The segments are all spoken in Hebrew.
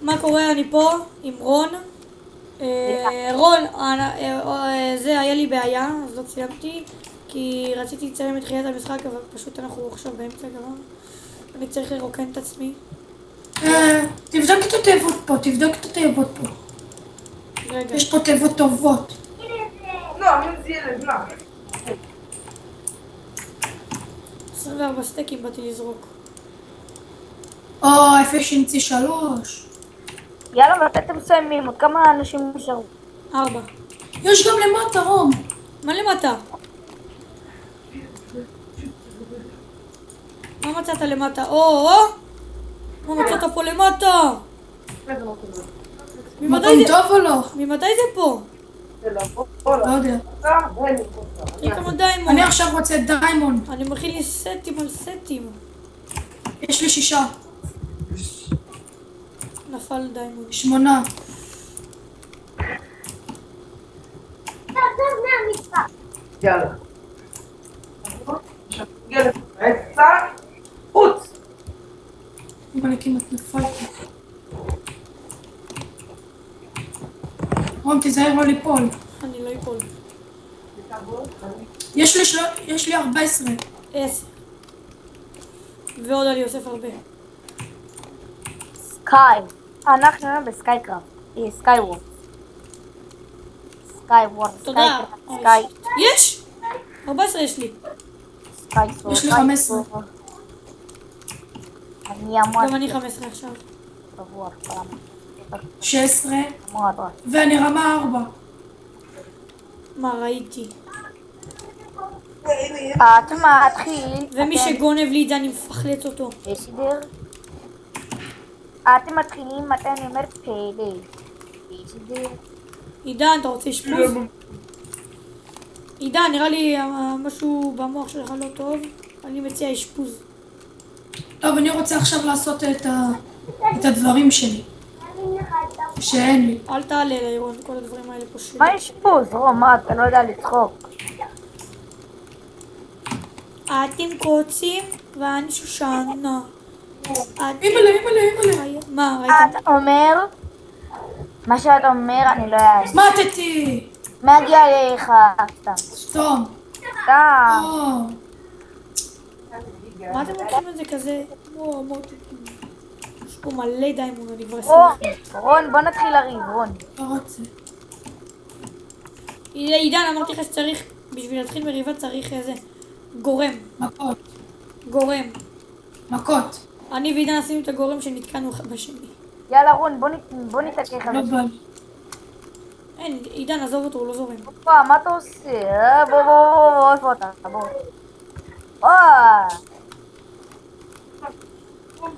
מה קורה? אני פה עם רון. רון, זה היה לי בעיה, אז לא צילמתי, כי רציתי לצלם את תחילת המשחק, אבל פשוט אנחנו עכשיו באמצע גמר. אני צריך לרוקן את עצמי. תבדוק את התיבות פה, תבדוק את התיבות פה. רגע. יש פה תיבות טובות. לא, אבל זה ילד, מה? 24 סטייקים באתי לזרוק. אפשינצי 3. יאללה, מתי אתם מסיימים? עוד כמה אנשים נשארו? 4. יש גם למטה, רום. מה למטה? מה מצאת למטה? מה מצאת פה למטה? מקום טוב או לא? ממתי זה פה? לא יודע. תראי כמה דיימון. אני עכשיו רוצה דיימונד. אני מכין לי סטים על סטים. יש לי 6. נפל דיימון. 8. יאללה. ילד, קצת, חוץ. אם אני כמעט נפלתי. רום, תיזהר לא ליפול. אני לא אפול. יש לי 14. 10. ועוד אני אוסף הרבה. סקאי. אנחנו בסקייקראפט. סקאי וורס. סקאי וורס. תודה. סקאי. יש! 14 יש לי. סקאי. יש לי 15. אני אמרתי. גם אני 15 עכשיו. שבוע פעם. 16. מאוד. ואני רמה 4. מה ראיתי? אתה מתחיל. ומי שגונב לי את זה אני מפחלץ אותו. יש דיר. אתם מתחילים מתי אני אומר פלא. יש דיר. עידן, אתה רוצה אשפוז? עידן, נראה לי משהו במוח שלך לא טוב. אני מציע אשפוז. טוב, אני רוצה עכשיו לעשות את הדברים שלי. שאין לי. אל תעלה לירון, כל הדברים האלה פה שלי. מה יש פה? רום, מה? אתה לא יודע לצחוק. אתם קוצים ואני שושנה. אימא'לה. מה, ראית? אתה אומר? מה שאתה אומר אני לא אעשה. מתתי! מה הגיע אליך? סתם. סתום. סתם. מה אתם לוקחים את זה כזה? מוטי. יש פה מלא דיימון, אני כבר רון, אסיים. רון, בוא נתחיל לריב, רון. לא רוצה. עידן, אמרתי לך שצריך, בשביל להתחיל מריבה צריך איזה גורם. גורם. מכות. אני ועידן עשינו את הגורם שנתקענו אחד בשני. יאללה רון, בוא נתעקש על לא זה. בא לי. אין, עידן, עזוב אותו, הוא לא זורם. מה אתה עושה? בוא, איפה אתה? בוא.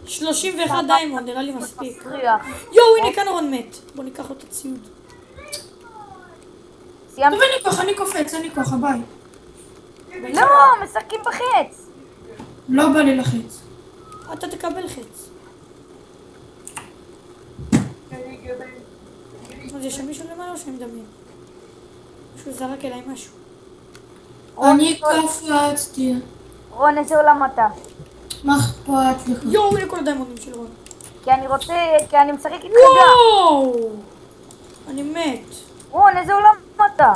31 דיימון, נראה לי מספיק. פריח. יואו, הנה כאן רון מת. בוא ניקח לו את הציוד. סיימת? טוב, אני קופץ, אין לי כוח, ביי. לא, משחקים בחץ. לא בא לי לחץ. אתה תקבל חץ. אז יש שם מישהו למעלה או שאני מדמיין? מישהו זרק אליי משהו. אני קפצתי. רון, איזה עולם אתה? מה אכפת לך? יואו, הנה כל הדיימונים של רון. כי אני משחק איתך גם. וואו! אני מת. רון, איזה עולם אתה?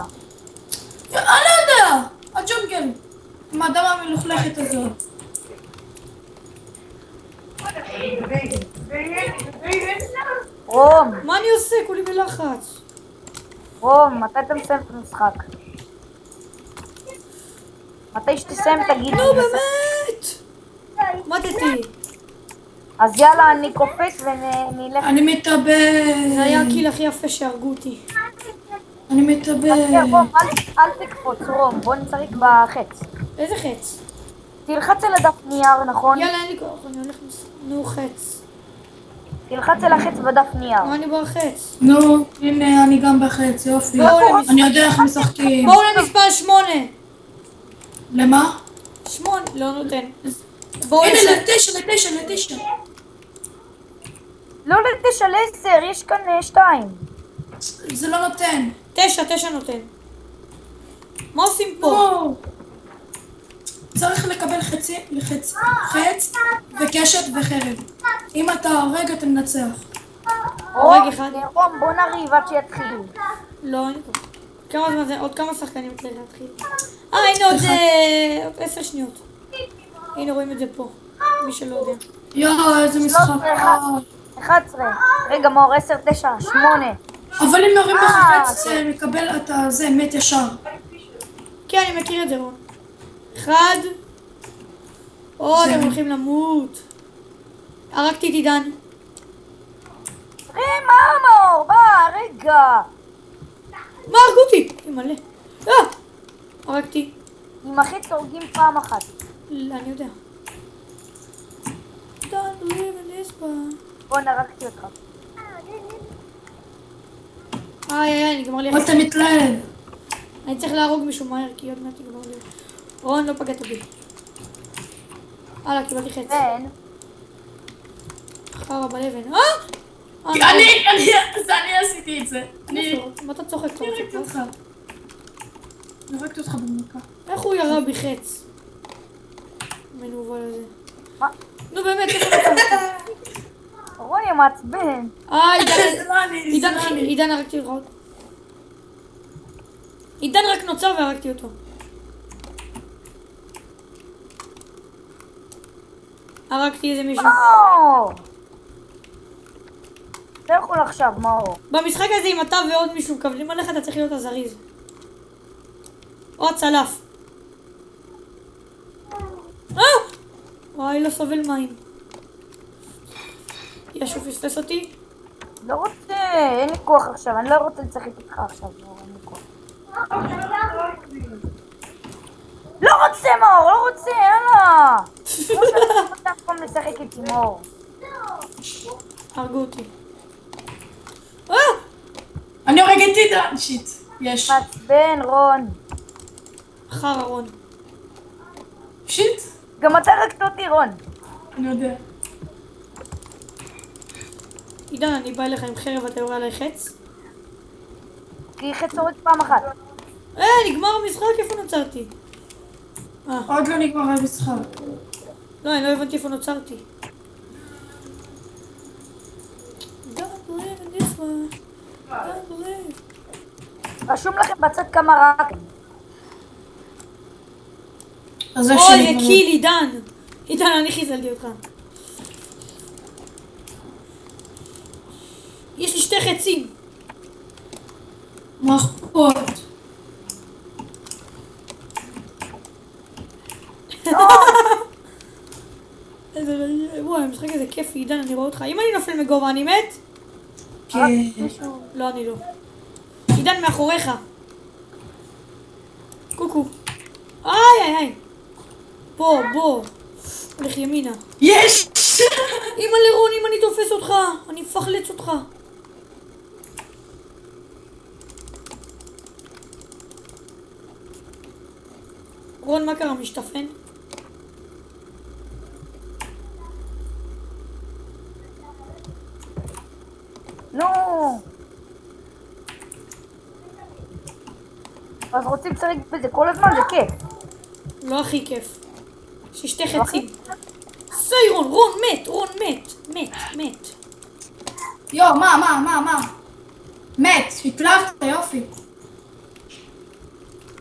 אני לא יודע! הג'ונגל. עם האדמה המלוכלכת הזאת. רום, מה אני עושה? כולי בלחץ. רום, מתי אתה מסיים את המשחק? מתי שתסיים תגיד נו, לי. באמת! מתתי. אז יאללה, אני קופץ ונלך. אני מתאבד. זה היה הקיל הכי יפה שהרגו אותי. אני מתאבד. רום, אל תקפוץ, רום, בוא נשחק בחץ. איזה חץ? תלחץ על הדף נייר, נכון? יאללה, אין לי כוח, אני הולך נו, חץ. תלחץ על החץ בדף נייר. מה אני בחץ? נו, הנה אני גם בחץ, יופי. אני יודע איך משחקים. בואו למספר 8. למה? 8, לא נותן. בואו הנה לש... ל9. לא ל9, ל10, יש כאן 2. זה לא נותן. 9 נותן. מה עושים פה? לא. צריך לקבל חץ וקשת וחרב. אם אתה הורג, אתה מנצח. הורג אחד. רום, בוא נריב עד שיתחיל. לא, אין לי כוח. כמה זמן זה? עוד כמה שחקנים צריך להתחיל? הנה עוד 10 שניות. הנה רואים את זה פה. מי שלא יודע. יואו, איזה משחק. 11. רגע, מאור, 10, 9, 8. אבל אם יורים לך חץ, מקבל את זה, מת ישר. כן, אני מכיר את זה, רון. 1. עוד, הם הולכים למות. הרגתי את עידן. מה, מאור? רגע. מה הרגו אותי? מלא. הרגתי. אם הכי תורגים פעם אחת. לא, אני יודע. Don't believe in this one. בוא נרקתי אותך. נגמר לי. אתה מתלהב. אני צריך להרוג מישהו מהר, כי עוד מעט נגמר לי. רון, לא פגעת בי. קיבלתי חץ. בן. חרא בלבן. אני עשיתי את זה. מה אתה צוחק פה? הרגתי אותך. הרגתי אותך במכה. איך הוא ירה בי חץ? מנוול הזה. מה? נו באמת, איך הוא נצא אותי? רוי, מעצבן. עידן הרגתי אותך. עידן רק נוצר והרגתי אותו. הרגתי איזה מישהו. מאור! אתה יכול עכשיו, מאור. במשחק הזה אם אתה ועוד מישהו מקבלים עליך אתה צריך להיות הזריז. או הצלף. וואי, לא סובל מים. ישו פספס אותי. לא רוצה, אין לי כוח עכשיו, אני לא רוצה לשחק איתך עכשיו, מאור, אין לי כוח. לא רוצה, מאור, לא רוצה, יאללה! לא רוצה אף פעם לשחק איתי, מאור. הרגו אותי. אני הורג את עידן, שיט. יש. מעצבן, רון. חרא רון. שיט. גם אתה הרגת אותי, רון. אני יודע. עידן, אני בא אליך עם חרב ואתה יורה עליי חץ? כי חץ הורג פעם אחת. נגמר המשחק, איפה נוצרתי? עוד לא נגמר המשחק. לא, אני לא הבנתי איפה נוצרתי. Don't believe in this one. Don't believe. רשום לכם בצד כמה רק. אז אוי, זה קיל, עידן. עידן, אני חיסלתי אותך. יש לי 2 חצים. מה אכפת? וואי, המשחק הזה כיף, עידן, אני רואה אותך. אם אני נופל מגובה, אני מת? כן. לא, אני לא. עידן, מאחוריך. קוקו. איי. בוא. הולך ימינה. יש! אמא לרון, אם אני תופס אותך, אני אפחלץ אותך. רון, מה קרה? משתפן? נו! אז רוצים לשחק בזה כל הזמן, זה כיף. לא הכי כיף. יש לי 2 חצים. סי רון מת. יו, מה? מת, התלהבת, יופי.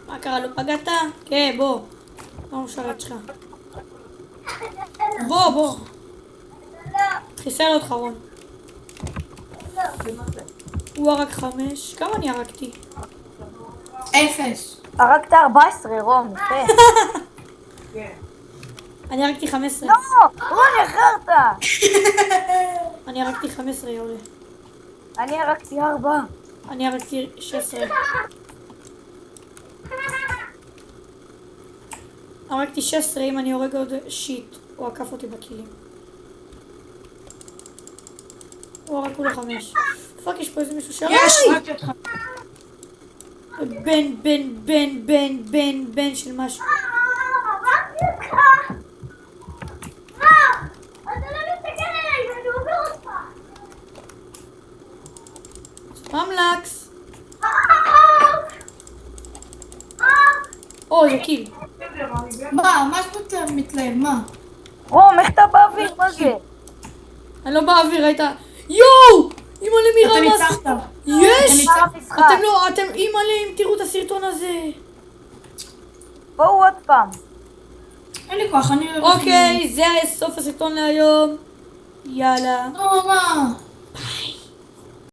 מה קרה? לא פגעת? כן, בוא. לא משרת שלך. בוא. חיסל אותך, רון. הוא הרג 5. כמה אני הרגתי? 0. הרגת 14, רום, יפה. אני הרגתי 15. לא! רון, יחרת! אני הרגתי 15, יאללה. אני הרגתי 4. אני הרגתי 16. הרגתי 16, אם אני הורג עוד שיט. הוא עקף אותי בכלים. הוא הרג כולה 5. פאק, יש פה איזה מישהו שהרג. יש, הרגתי אותך. בן של משהו. ממלקס. או, זה קיל. מה אתה מתלהב? מה? רום, איך אתה באוויר? מה זה? אני לא באוויר, ראית? יואו! אימא'לה מירה אתה מה ניצחת. יש! נגמר המשחק. אתם לא, אימא'לה, אם תראו את הסרטון הזה. בואו עוד פעם. אין לי כוח, אני... אוקיי, זה סוף הסרטון להיום. יאללה. לא, מה?